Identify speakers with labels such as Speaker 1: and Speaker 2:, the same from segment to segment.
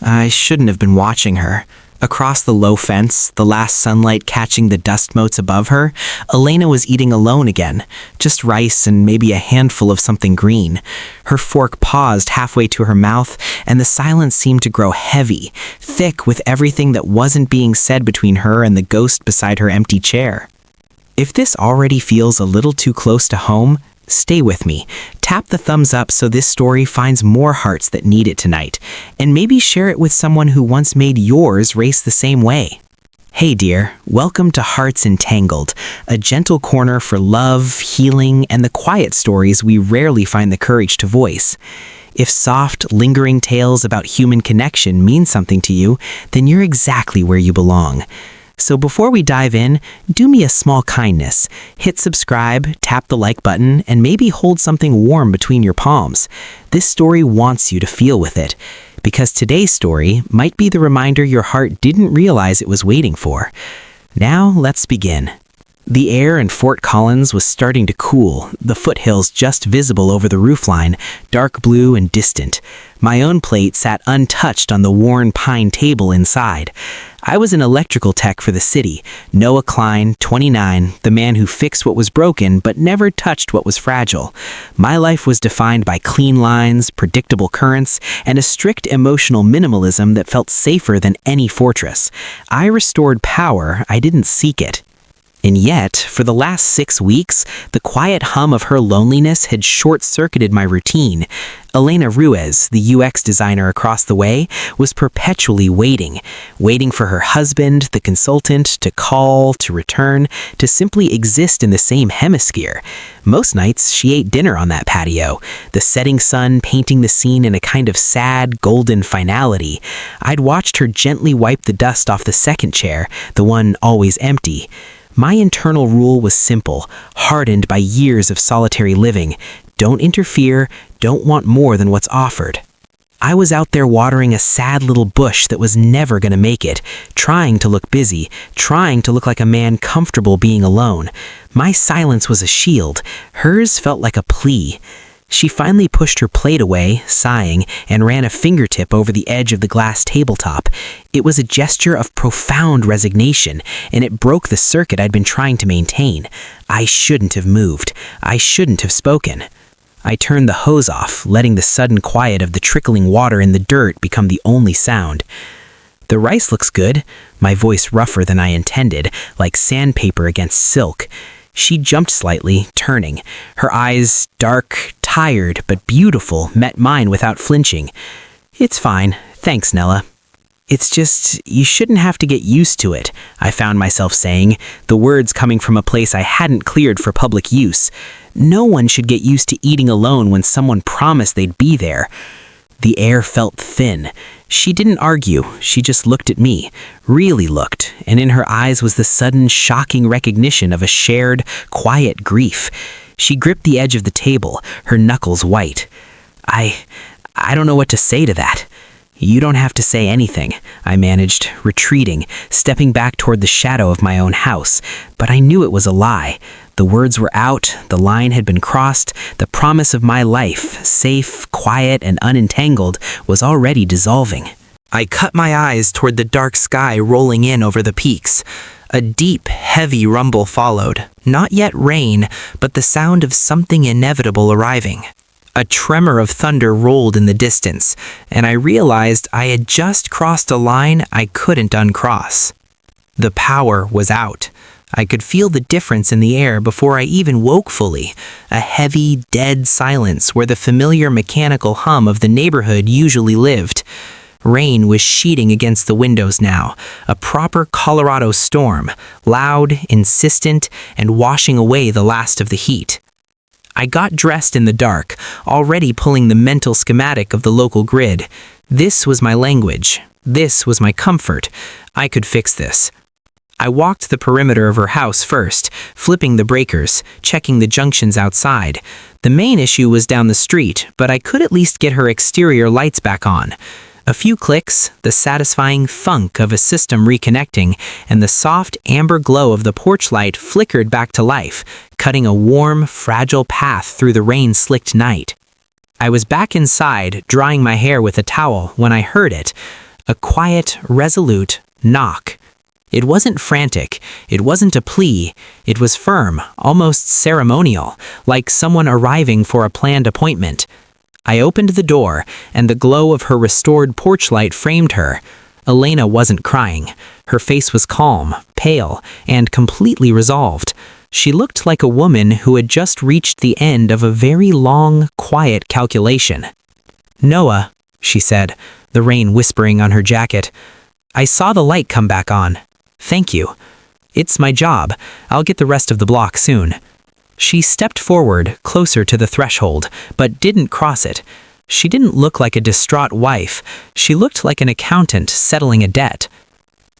Speaker 1: I shouldn't have been watching her. Across the low fence, the last sunlight catching the dust motes above her, Elena was eating alone again, just rice and maybe a handful of something green. Her fork paused halfway to her mouth, and the silence seemed to grow heavy, thick with everything that wasn't being said between her and the ghost beside her empty chair. If this already feels a little too close to home, stay with me. Tap the thumbs up so this story finds more hearts that need it tonight, and maybe share it with someone who once made yours race the same way. Hey dear, welcome to Hearts Entangled, a gentle corner for love, healing, and the quiet stories we rarely find the courage to voice. If soft, lingering tales about human connection mean something to you, then you're exactly where you belong. So before we dive in, do me a small kindness. Hit subscribe, tap the like button, and maybe hold something warm between your palms. This story wants you to feel with it, because today's story might be the reminder your heart didn't realize it was waiting for. Now let's begin. The air in Fort Collins was starting to cool, the foothills just visible over the roofline, dark blue and distant. My own plate sat untouched on the worn pine table inside. I was an electrical tech for the city, Noah Klein, 29, the man who fixed what was broken but never touched what was fragile. My life was defined by clean lines, predictable currents, and a strict emotional minimalism that felt safer than any fortress. I restored power, I didn't seek it. And yet, for the last 6 weeks, the quiet hum of her loneliness had short-circuited my routine. Elena Ruiz, the UX designer across the way, was perpetually waiting for her husband, the consultant, to call, to return, to simply exist in the same hemisphere. Most nights, she ate dinner on that patio, the setting sun painting the scene in a kind of sad, golden finality. I'd watched her gently wipe the dust off the second chair, the one always empty. My internal rule was simple, hardened by years of solitary living. Don't interfere, don't want more than what's offered. I was out there watering a sad little bush that was never going to make it, trying to look busy, trying to look like a man comfortable being alone. My silence was a shield. Hers felt like a plea. She finally pushed her plate away, sighing, and ran a fingertip over the edge of the glass tabletop. It was a gesture of profound resignation, and it broke the circuit I'd been trying to maintain. I shouldn't have moved. I shouldn't have spoken. I turned the hose off, letting the sudden quiet of the trickling water in the dirt become the only sound. The rice looks good, my voice rougher than I intended, like sandpaper against silk. She jumped slightly, turning. Her eyes, dark, tired, but beautiful, met mine without flinching. It's fine. Thanks, Nella. It's just, you shouldn't have to get used to it, I found myself saying, the words coming from a place I hadn't cleared for public use. No one should get used to eating alone when someone promised they'd be there. The air felt thin. She didn't argue, she just looked at me, really looked, and in her eyes was the sudden, shocking recognition of a shared, quiet grief. She gripped the edge of the table, her knuckles white. I don't know what to say to that. You don't have to say anything, I managed, retreating, stepping back toward the shadow of my own house, but I knew it was a lie. The words were out, the line had been crossed, the promise of my life, safe, quiet, and unentangled, was already dissolving. I cut my eyes toward the dark sky rolling in over the peaks. A deep, heavy rumble followed, not yet rain, but the sound of something inevitable arriving. A tremor of thunder rolled in the distance, and I realized I had just crossed a line I couldn't uncross. The power was out. I could feel the difference in the air before I even woke fully, a heavy, dead silence where the familiar mechanical hum of the neighborhood usually lived. Rain was sheeting against the windows now, a proper Colorado storm, loud, insistent, and washing away the last of the heat. I got dressed in the dark, already pulling the mental schematic of the local grid. This was my language. This was my comfort. I could fix this. I walked the perimeter of her house first, flipping the breakers, checking the junctions outside. The main issue was down the street, but I could at least get her exterior lights back on. A few clicks, the satisfying thunk of a system reconnecting, and the soft amber glow of the porch light flickered back to life, cutting a warm, fragile path through the rain-slicked night. I was back inside, drying my hair with a towel, when I heard it. A quiet, resolute knock. It wasn't frantic, it wasn't a plea, it was firm, almost ceremonial, like someone arriving for a planned appointment. I opened the door, and the glow of her restored porch light framed her. Elena wasn't crying. Her face was calm, pale, and completely resolved. She looked like a woman who had just reached the end of a very long, quiet calculation. "Noah," she said, the rain whispering on her jacket, "I saw the light come back on. Thank you. It's my job. I'll get the rest of the block soon." She stepped forward, closer to the threshold, but didn't cross it. She didn't look like a distraught wife. She looked like an accountant settling a debt.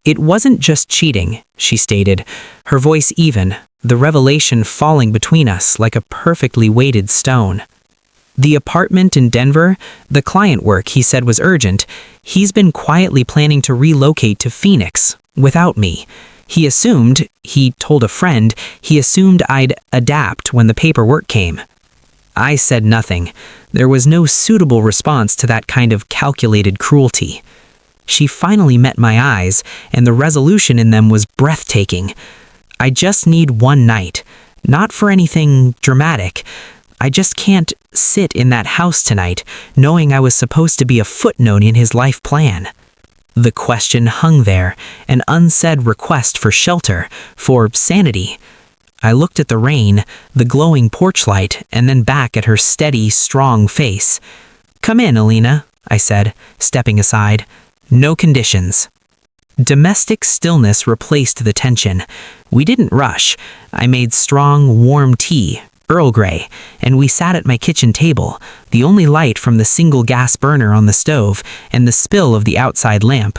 Speaker 1: "It wasn't just cheating," she stated, her voice even, the revelation falling between us like a perfectly weighted stone. "The apartment in Denver, the client work he said was urgent, he's been quietly planning to relocate to Phoenix, without me. He told a friend, he assumed I'd adapt when the paperwork came." I said nothing. There was no suitable response to that kind of calculated cruelty. She finally met my eyes, and the resolution in them was breathtaking. "I just need one night. Not for anything dramatic. I just can't sit in that house tonight, knowing I was supposed to be a footnote in his life plan." The question hung there, an unsaid request for shelter, for sanity. I looked at the rain, the glowing porch light, and then back at her steady, strong face. "Come in, Elena," I said, stepping aside. "No conditions." Domestic stillness replaced the tension. We didn't rush. I made strong, warm tea, Earl Grey, and we sat at my kitchen table, the only light from the single gas burner on the stove and the spill of the outside lamp.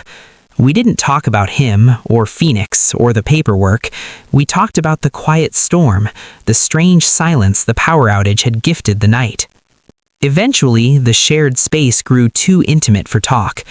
Speaker 1: We didn't talk about him, or Phoenix, or the paperwork. We talked about the quiet storm, the strange silence the power outage had gifted the night. Eventually, the shared space grew too intimate for talk.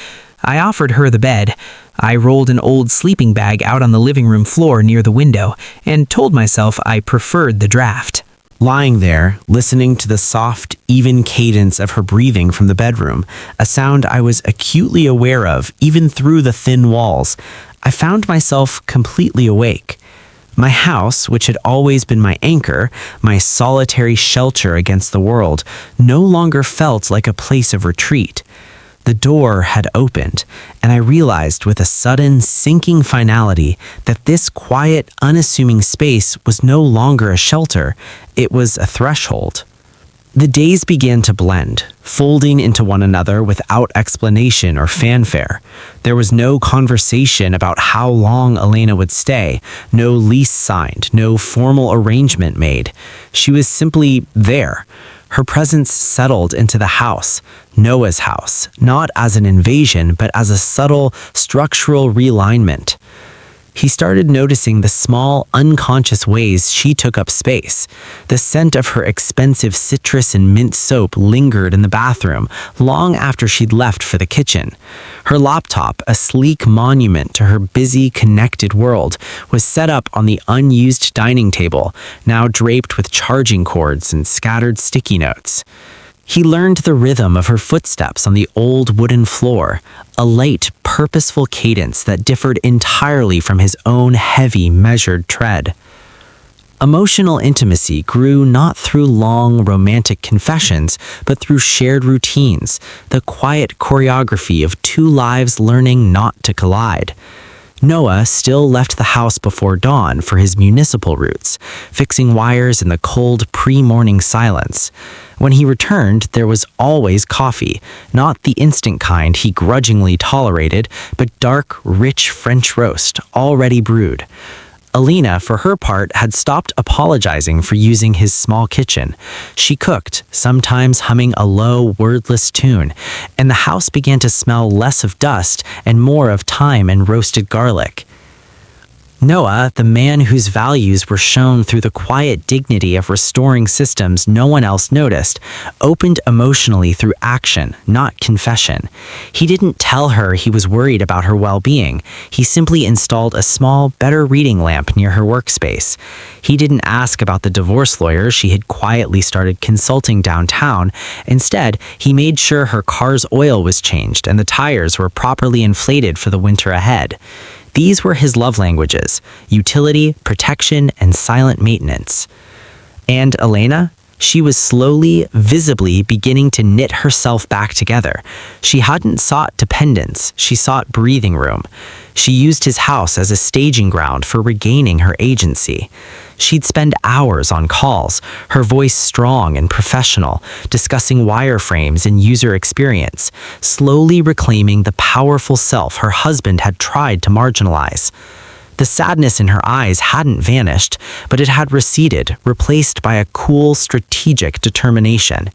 Speaker 1: I offered her the bed. I rolled an old sleeping bag out on the living room floor near the window and told myself I preferred the draft.
Speaker 2: Lying there, listening to the soft, even cadence of her breathing from the bedroom, a sound I was acutely aware of even through the thin walls, I found myself completely awake. My house, which had always been my anchor, my solitary shelter against the world, no longer felt like a place of retreat. The door had opened, and I realized with a sudden sinking finality that this quiet, unassuming space was no longer a shelter, it was a threshold. The days began to blend, folding into one another without explanation or fanfare. There was no conversation about how long Elena would stay, no lease signed, no formal arrangement made. She was simply there. Her presence settled into the house, Noah's house, not as an invasion, but as a subtle, structural realignment. He started noticing the small, unconscious ways she took up space. The scent of her expensive citrus and mint soap lingered in the bathroom long after she'd left for the kitchen. Her laptop, a sleek monument to her busy, connected world, was set up on the unused dining table, now draped with charging cords and scattered sticky notes. He learned the rhythm of her footsteps on the old wooden floor, a light, purposeful cadence that differed entirely from his own heavy, measured tread. Emotional intimacy grew not through long, romantic confessions, but through shared routines, the quiet choreography of two lives learning not to collide. Noah still left the house before dawn for his municipal routes, fixing wires in the cold pre-morning silence. When he returned, there was always coffee, not the instant kind he grudgingly tolerated, but dark, rich French roast, already brewed. Elena, for her part, had stopped apologizing for using his small kitchen. She cooked, sometimes humming a low, wordless tune, and the house began to smell less of dust and more of thyme and roasted garlic. Noah, the man whose values were shown through the quiet dignity of restoring systems no one else noticed, opened emotionally through action, not confession. He didn't tell her he was worried about her well-being. He simply installed a small, better reading lamp near her workspace. He didn't ask about the divorce lawyer she had quietly started consulting downtown. Instead, he made sure her car's oil was changed and the tires were properly inflated for the winter ahead. These were his love languages: utility, protection, and silent maintenance. And Elena? She was slowly, visibly beginning to knit herself back together. She hadn't sought dependence, she sought breathing room. She used his house as a staging ground for regaining her agency. She'd spend hours on calls, her voice strong and professional, discussing wireframes and user experience, slowly reclaiming the powerful self her husband had tried to marginalize. The sadness in her eyes hadn't vanished, but it had receded, replaced by a cool, strategic determination.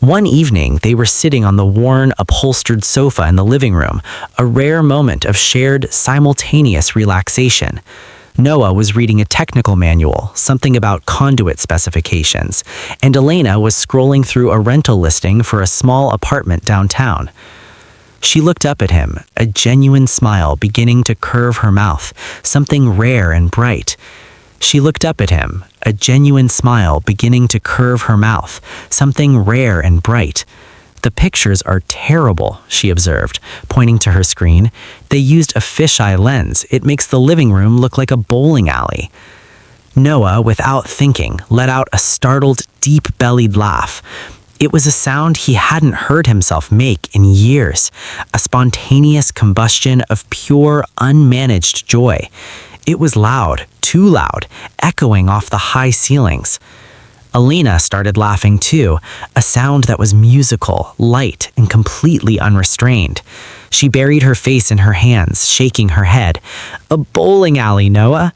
Speaker 2: One evening, they were sitting on the worn, upholstered sofa in the living room, a rare moment of shared, simultaneous relaxation. Noah was reading a technical manual, something about conduit specifications, and Elena was scrolling through a rental listing for a small apartment downtown. She looked up at him, a genuine smile beginning to curve her mouth, something rare and bright. She looked up at him, a genuine smile beginning to curve her mouth, something rare and bright. "The pictures are terrible," she observed, pointing to her screen. "They used a fisheye lens. It makes the living room look like a bowling alley." Noah, without thinking, let out a startled, deep-bellied laugh. It was a sound he hadn't heard himself make in years, a spontaneous combustion of pure, unmanaged joy. It was loud, too loud, echoing off the high ceilings. Elena started laughing too, a sound that was musical, light, and completely unrestrained. She buried her face in her hands, shaking her head. "A bowling alley, Noah."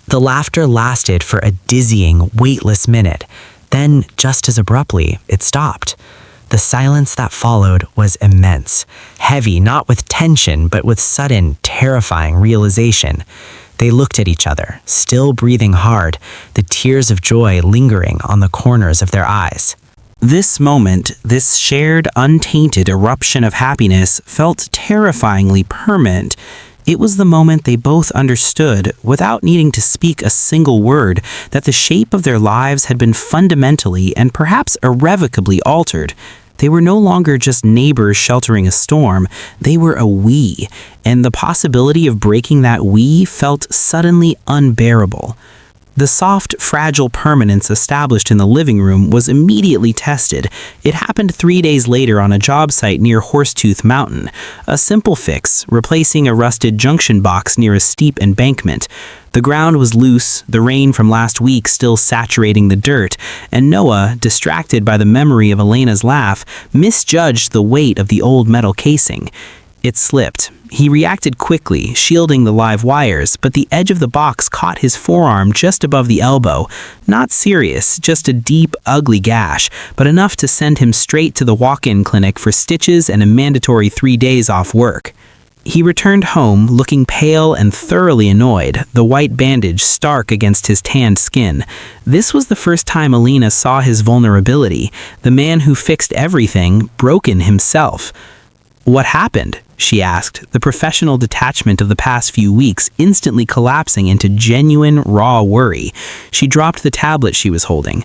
Speaker 2: The laughter lasted for a dizzying, weightless minute. Then, just as abruptly, it stopped. The silence that followed was immense, heavy not with tension, but with sudden, terrifying realization. They looked at each other, still breathing hard, the tears of joy lingering on the corners of their eyes. This moment, this shared, untainted eruption of happiness, felt terrifyingly permanent. It was the moment they both understood, without needing to speak a single word, that the shape of their lives had been fundamentally and perhaps irrevocably altered. They were no longer just neighbors sheltering a storm, they were a we, and the possibility of breaking that we felt suddenly unbearable. The soft, fragile permanence established in the living room was immediately tested. It happened 3 days later on a job site near Horsetooth Mountain. A simple fix, replacing a rusted junction box near a steep embankment. The ground was loose, the rain from last week still saturating the dirt, and Noah, distracted by the memory of Elena's laugh, misjudged the weight of the old metal casing. It slipped. He reacted quickly, shielding the live wires, but the edge of the box caught his forearm just above the elbow. Not serious, just a deep, ugly gash, but enough to send him straight to the walk-in clinic for stitches and a mandatory 3 days off work. He returned home, looking pale and thoroughly annoyed, the white bandage stark against his tanned skin. This was the first time Elena saw his vulnerability. The man who fixed everything, broken himself. "What happened?" she asked, the professional detachment of the past few weeks instantly collapsing into genuine, raw worry. She dropped the tablet she was holding.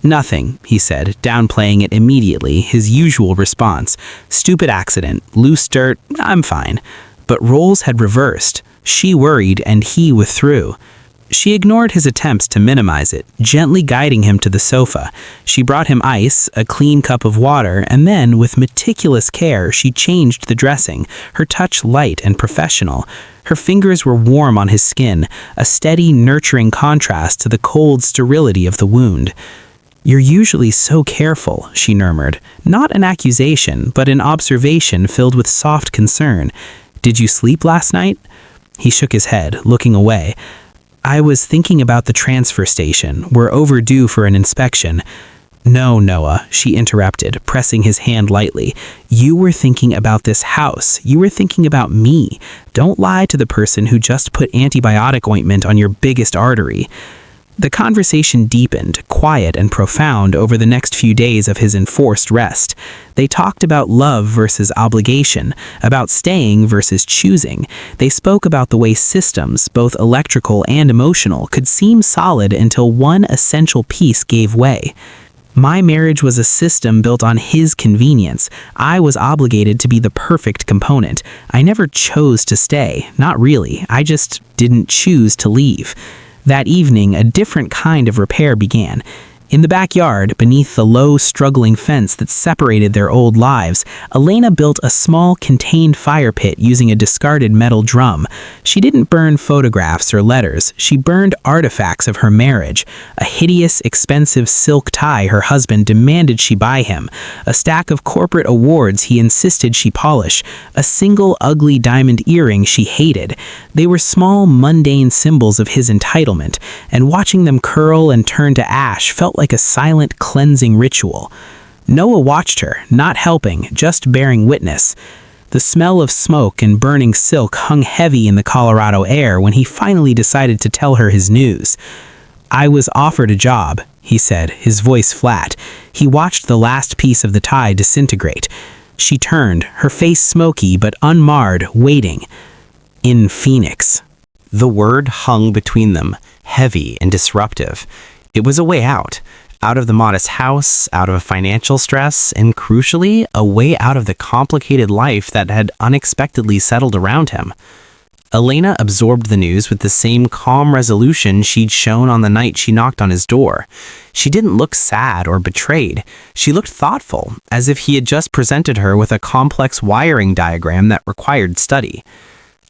Speaker 2: "Nothing," he said, downplaying it immediately, his usual response. "Stupid accident, loose dirt, I'm fine." But roles had reversed. She worried and he withdrew. She ignored his attempts to minimize it, gently guiding him to the sofa. She brought him ice, a clean cup of water, and then, with meticulous care, she changed the dressing, her touch light and professional. Her fingers were warm on his skin, a steady, nurturing contrast to the cold sterility of the wound. "You're usually so careful," she murmured, not an accusation, but an observation filled with soft concern. "Did you sleep last night?" He shook his head, looking away. "I was thinking about the transfer station. We're overdue for an inspection."
Speaker 1: No, Noah, she interrupted, pressing his hand lightly. You were thinking about this house. You were thinking about me. Don't lie to the person who just put antibiotic ointment on your biggest artery. The conversation deepened, quiet and profound over the next few days of his enforced rest. They talked about love versus obligation, about staying versus choosing. They spoke about the way systems, both electrical and emotional, could seem solid until one essential piece gave way. My marriage was a system built on his convenience. I was obligated to be the perfect component. I never chose to stay, not really. I just didn't choose to leave. That evening, a different kind of repair began. In the backyard, beneath the low, struggling fence that separated their old lives, Elena built a small, contained fire pit using a discarded metal drum. She didn't burn photographs or letters. She burned artifacts of her marriage. A hideous, expensive silk tie her husband demanded she buy him. A stack of corporate awards he insisted she polish. A single, ugly diamond earring she hated. They were small, mundane symbols of his entitlement, and watching them curl and turn to ash felt like a silent, cleansing ritual. Noah watched her, not helping, just bearing witness. The smell of smoke and burning silk hung heavy in the Colorado air when he finally decided to tell her his news. I was offered a job, he said, his voice flat. He watched the last piece of the tie disintegrate. She turned, her face smoky but unmarred, waiting. In Phoenix.
Speaker 2: The word hung between them, heavy and disruptive. It was a way out of the modest house, out of financial stress, and crucially, a way out of the complicated life that had unexpectedly settled around him. Elena absorbed the news with the same calm resolution she'd shown on the night she knocked on his door. She didn't look sad or betrayed. She looked thoughtful, as if he had just presented her with a complex wiring diagram that required study.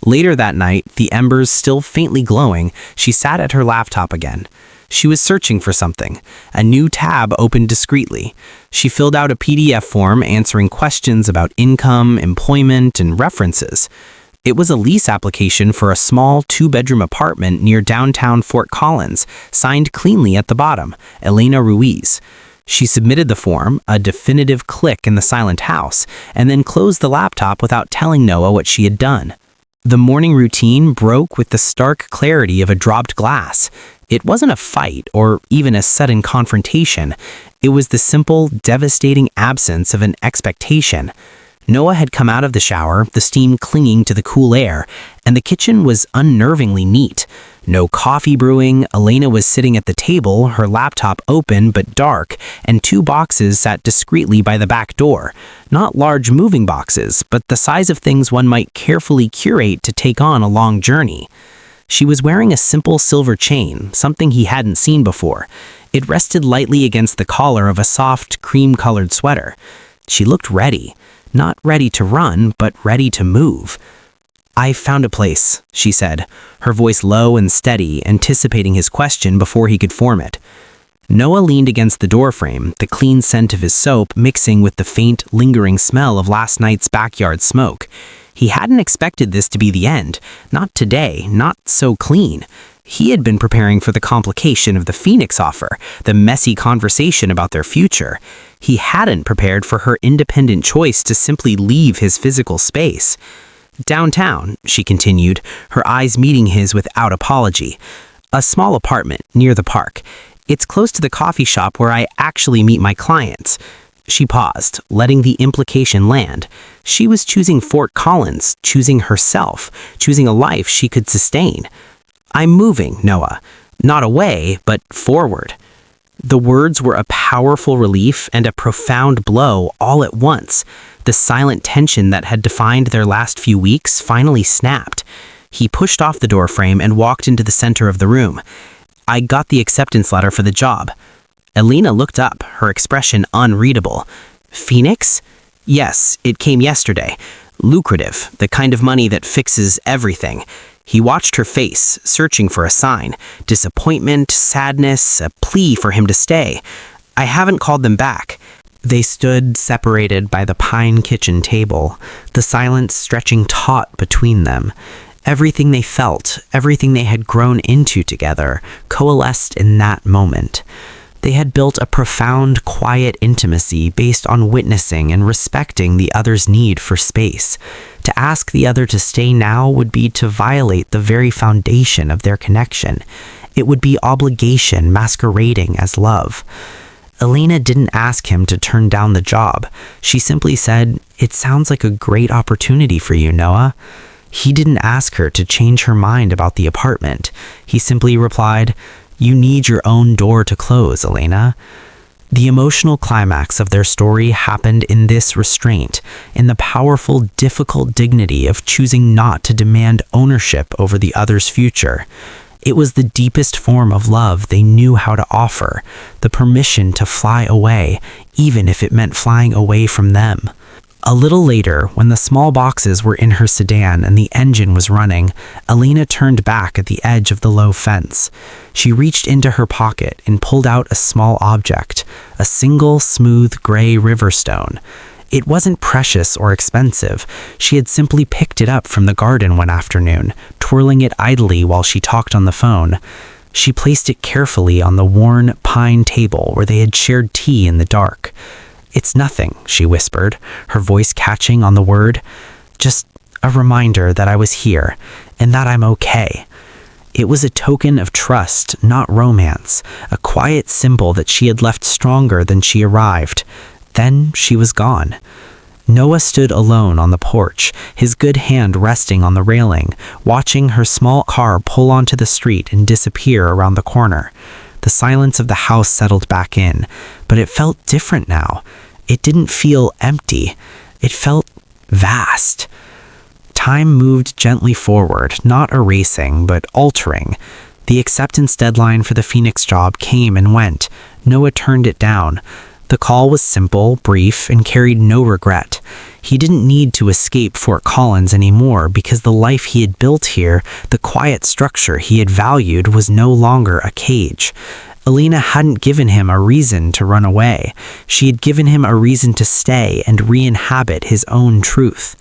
Speaker 2: Later that night, the embers still faintly glowing, she sat at her laptop again. She was searching for something. A new tab opened discreetly. She filled out a PDF form answering questions about income, employment, and references. It was a lease application for a small 2-bedroom apartment near downtown Fort Collins, signed cleanly at the bottom, Elena Ruiz. She submitted the form, a definitive click in the silent house, and then closed the laptop without telling Noah what she had done. The morning routine broke with the stark clarity of a dropped glass. It wasn't a fight or even a sudden confrontation. It was the simple, devastating absence of an expectation. Noah had come out of the shower, the steam clinging to the cool air, and the kitchen was unnervingly neat. No coffee brewing, Elena was sitting at the table, her laptop open but dark, and 2 boxes sat discreetly by the back door. Not large moving boxes, but the size of things one might carefully curate to take on a long journey. She was wearing a simple silver chain, something he hadn't seen before. It rested lightly against the collar of a soft, cream-colored sweater. She looked ready. Not ready to run, but ready to move. I found a place, she said, her voice low and steady, anticipating his question before he could form it. Noah leaned against the doorframe, the clean scent of his soap mixing with the faint, lingering smell of last night's backyard smoke. He hadn't expected this to be the end. Not today, not so clean. He had been preparing for the complication of the Phoenix offer, the messy conversation about their future. He hadn't prepared for her independent choice to simply leave his physical space. Downtown, she continued, her eyes meeting his without apology. A small apartment near the park. It's close to the coffee shop where I actually meet my clients. She paused, letting the implication land. She was choosing Fort Collins, choosing herself, choosing a life she could sustain. I'm moving, Noah. Not away, but forward. The words were a powerful relief and a profound blow all at once. The silent tension that had defined their last few weeks finally snapped. He pushed off the doorframe and walked into the center of the room. I got the acceptance letter for the job. Elena looked up, her expression unreadable. Phoenix? Yes, it came yesterday. Lucrative, the kind of money that fixes everything. He watched her face, searching for a sign. Disappointment, sadness, a plea for him to stay. I haven't called them back. They stood separated by the pine kitchen table, the silence stretching taut between them. Everything they felt, everything they had grown into together, coalesced in that moment. They had built a profound, quiet intimacy based on witnessing and respecting the other's need for space. To ask the other to stay now would be to violate the very foundation of their connection. It would be obligation masquerading as love. Elena didn't ask him to turn down the job. She simply said, "It sounds like a great opportunity for you, Noah." He didn't ask her to change her mind about the apartment. He simply replied, "You need your own door to close, Elena." The emotional climax of their story happened in this restraint, in the powerful, difficult dignity of choosing not to demand ownership over the other's future. It was the deepest form of love they knew how to offer, the permission to fly away, even if it meant flying away from them. A little later, when the small boxes were in her sedan and the engine was running, Elena turned back at the edge of the low fence. She reached into her pocket and pulled out a small object, a single smooth gray river stone. It wasn't precious or expensive. She had simply picked it up from the garden one afternoon, twirling it idly while she talked on the phone. She placed it carefully on the worn pine table where they had shared tea in the dark. "It's nothing," she whispered, her voice catching on the word. "Just a reminder that I was here, and that I'm okay." It was a token of trust, not romance, a quiet symbol that she had left stronger than she arrived. Then she was gone. Noah stood alone on the porch, his good hand resting on the railing, watching her small car pull onto the street and disappear around the corner. The silence of the house settled back in, but it felt different now. It didn't feel empty. It felt vast. Time moved gently forward, not erasing, but altering. The acceptance deadline for the Phoenix job came and went. Noah turned it down. The call was simple, brief, and carried no regret. He didn't need to escape Fort Collins anymore because the life he had built here, the quiet structure he had valued, was no longer a cage. Elena hadn't given him a reason to run away. She had given him a reason to stay and re-inhabit his own truth.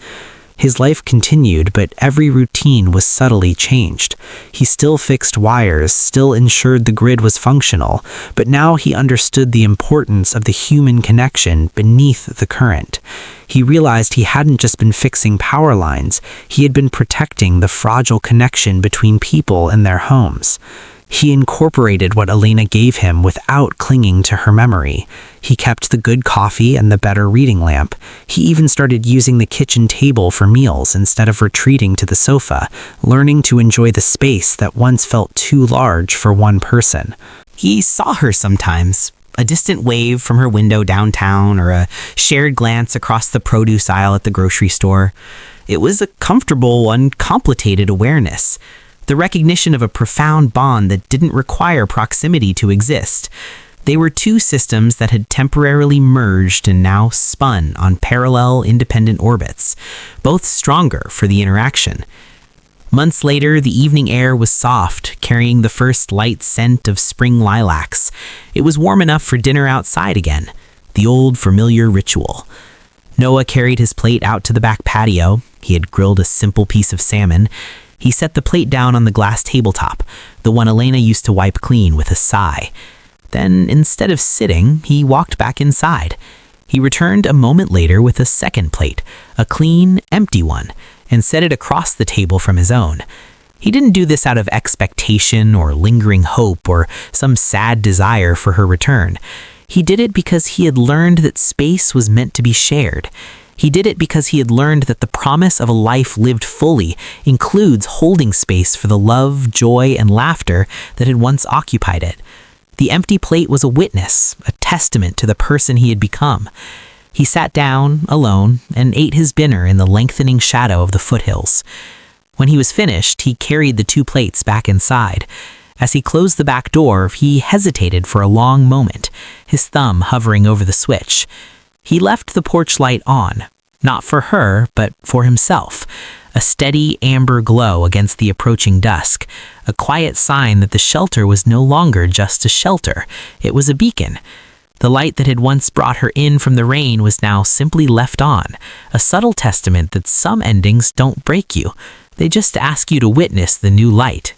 Speaker 2: His life continued, but every routine was subtly changed. He still fixed wires, still ensured the grid was functional, but now he understood the importance of the human connection beneath the current. He realized he hadn't just been fixing power lines, he had been protecting the fragile connection between people and their homes. He incorporated what Elena gave him without clinging to her memory. He kept the good coffee and the better reading lamp. He even started using the kitchen table for meals instead of retreating to the sofa, learning to enjoy the space that once felt too large for one person.
Speaker 1: He saw her sometimes, a distant wave from her window downtown or a shared glance across the produce aisle at the grocery store. It was a comfortable, uncomplicated awareness. The recognition of a profound bond that didn't require proximity to exist. They were two systems that had temporarily merged and now spun on parallel, independent orbits, both stronger for the interaction. Months later, the evening air was soft, carrying the first light scent of spring lilacs. It was warm enough for dinner outside again, the old familiar ritual. Noah carried his plate out to the back patio. He had grilled a simple piece of salmon. He set the plate down on the glass tabletop, the one Elena used to wipe clean, with a sigh. Then, instead of sitting, he walked back inside. He returned a moment later with a second plate, a clean, empty one, and set it across the table from his own. He didn't do this out of expectation or lingering hope or some sad desire for her return. He did it because he had learned that space was meant to be shared. He did it because he had learned that the promise of a life lived fully includes holding space for the love, joy, and laughter that had once occupied it. The empty plate was a witness, a testament to the person he had become. He sat down, alone, and ate his dinner in the lengthening shadow of the foothills. When he was finished, he carried the two plates back inside. As he closed the back door, he hesitated for a long moment, his thumb hovering over the switch. He left the porch light on, not for her, but for himself. A steady amber glow against the approaching dusk, a quiet sign that the shelter was no longer just a shelter. It was a beacon. The light that had once brought her in from the rain was now simply left on, a subtle testament that some endings don't break you. They just ask you to witness the new light